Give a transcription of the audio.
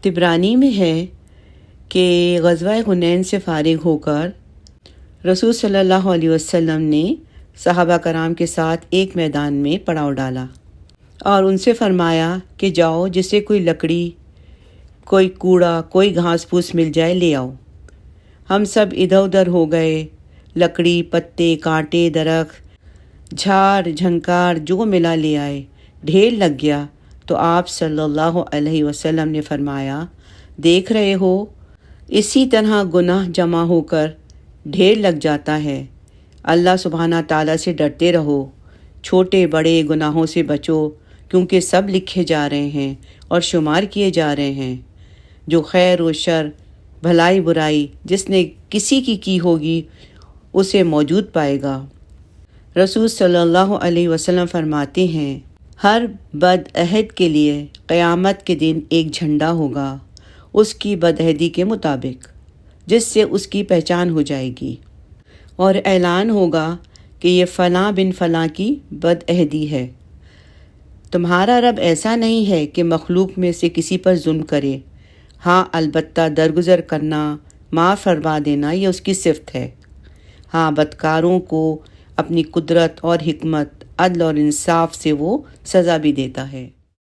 طبرانی میں ہے کہ غزوہ حنین سے فارغ ہو کر رسول صلی اللہ علیہ وسلم نے صحابہ کرام کے ساتھ ایک میدان میں پڑاؤ ڈالا اور ان سے فرمایا کہ جاؤ، جسے کوئی لکڑی، کوئی کوڑا، کوئی گھاس پھوس مل جائے لے آؤ۔ ہم سب ادھر ادھر ہو گئے، لکڑی، پتے، کانٹے، درخت، جھاڑ جھنکار جو ملا لے آئے، ڈھیر لگ گیا۔ تو آپ صلی اللہ علیہ وسلم نے فرمایا، دیکھ رہے ہو، اسی طرح گناہ جمع ہو کر ڈھیر لگ جاتا ہے۔ اللہ سبحانہ تعالیٰ سے ڈرتے رہو، چھوٹے بڑے گناہوں سے بچو، کیونکہ سب لکھے جا رہے ہیں اور شمار کیے جا رہے ہیں۔ جو خیر و شر، بھلائی برائی جس نے کسی کی ہوگی اسے موجود پائے گا۔ رسول صلی اللہ علیہ وسلم فرماتے ہیں، ہر بد عہد کے لیے قیامت کے دن ایک جھنڈا ہوگا اس کی بدعہدی کے مطابق، جس سے اس کی پہچان ہو جائے گی، اور اعلان ہوگا کہ یہ فلاں بن فلاں کی بدعہدی ہے۔ تمہارا رب ایسا نہیں ہے کہ مخلوق میں سے کسی پر ظلم کرے، ہاں البتہ درگزر کرنا، معاف فرما دینا یہ اس کی صفت ہے۔ ہاں بدکاروں کو اپنی قدرت اور حکمت، عدل اور انصاف سے وہ سزا بھی دیتا ہے۔